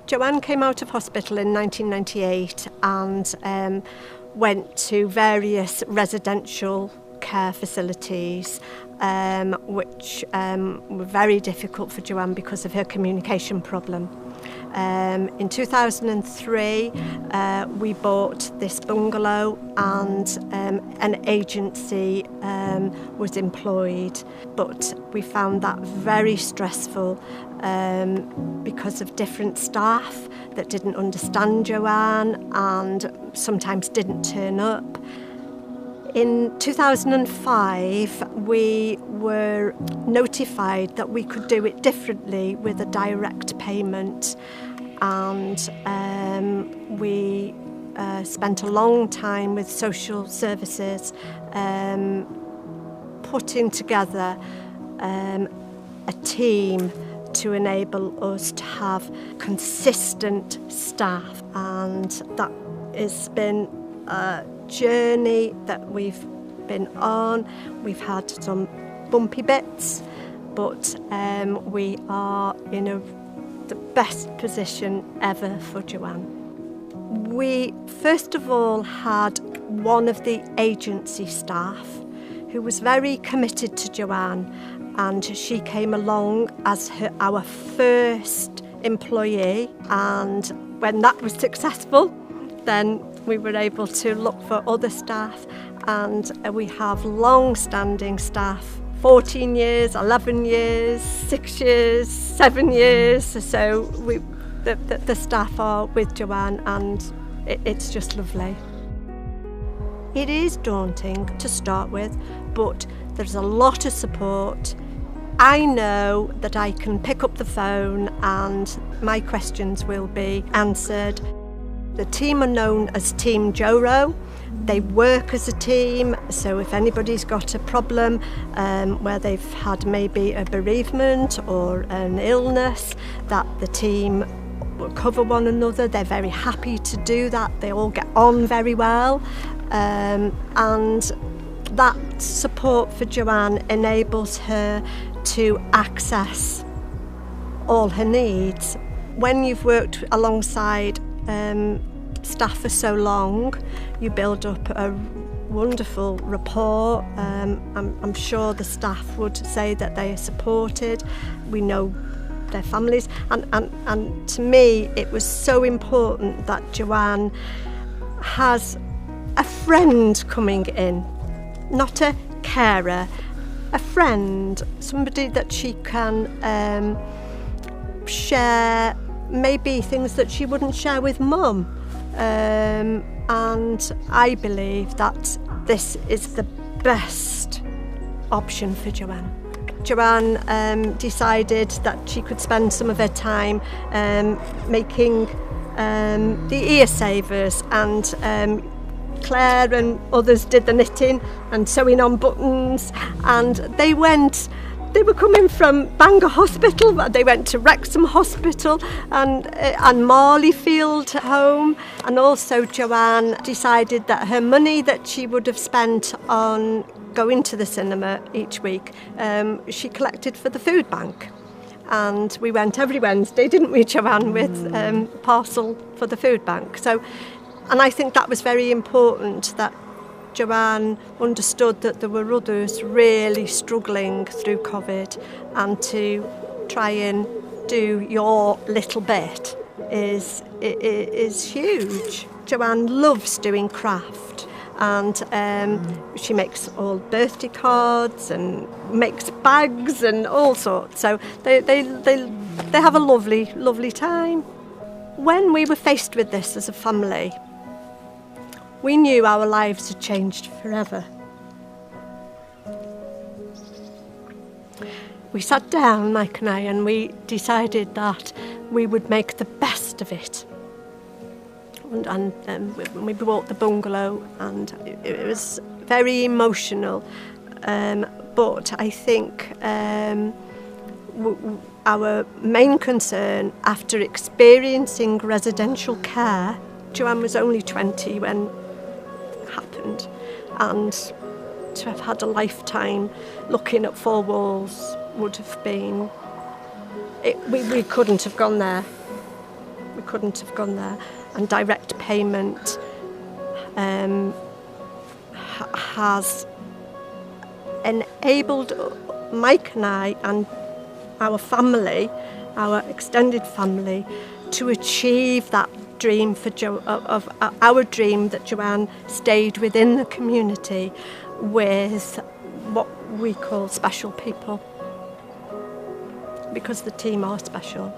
Joanne came out of hospital in 1998 and went to various residential care facilities, which were very difficult for Joanne because of her communication problem. In 2003, we bought this bungalow and an agency was employed, but we found that very stressful because of different staff that didn't understand Joanne and sometimes didn't turn up. In 2005, we were notified that we could do it differently with a direct payment, and we spent a long time with social services putting together a team to enable us to have consistent staff, and that has been a journey that we've been on. We've had some bumpy bits, but we are in the best position ever for Joanne. We first of all had one of the agency staff who was very committed to Joanne, and she came along as our first employee, and when that was successful, then we were able to look for other staff, and we have long-standing staff, 14 years, 11 years, 6 years, 7 years. So the staff are with Joanne, and it's just lovely. It is daunting to start with, but there's a lot of support. I know that I can pick up the phone and my questions will be answered. The team are known as Team Joro. They work as a team, so if anybody's got a problem where they've had maybe a bereavement or an illness, that the team will cover one another. They're very happy to do that. They all get on very well. And that support for Joanne enables her to access all her needs. When you've worked alongside staff for so long, you build up a wonderful rapport. I'm sure the staff would say that they are supported. We know their families, and to me it was so important that Joanne has a friend coming in, not a carer, a friend, somebody that she can share maybe things that she wouldn't share with Mum. And I believe that this is the best option for Joanne. Joanne decided that she could spend some of her time making the ear savers, and Claire and others did the knitting and sewing on buttons, and they were coming from Bangor Hospital, they went to Wrexham Hospital and Marleyfield Home. And also Joanne decided that her money that she would have spent on going to the cinema each week, she collected for the food bank. And we went every Wednesday, didn't we, Joanne, with parcel for the food bank. And I think that was very important, that Joanne understood that there were others really struggling through COVID, and to try and do your little bit is huge. Joanne loves doing craft, and she makes all birthday cards and makes bags and all sorts. So they have a lovely time. When we were faced with this as a family, we knew our lives had changed forever. We sat down, Mike and I, and we decided that we would make the best of it. And we bought the bungalow, and it was very emotional. But I think our main concern, after experiencing residential care, Joanne was only 20 when happened, and to have had a lifetime looking at four walls would have been we couldn't have gone there. We couldn't have gone there. And direct payment has enabled Mike and I and our family, our extended family, to achieve that dream for our dream that Joanne stayed within the community with what we call special people, because the team are special.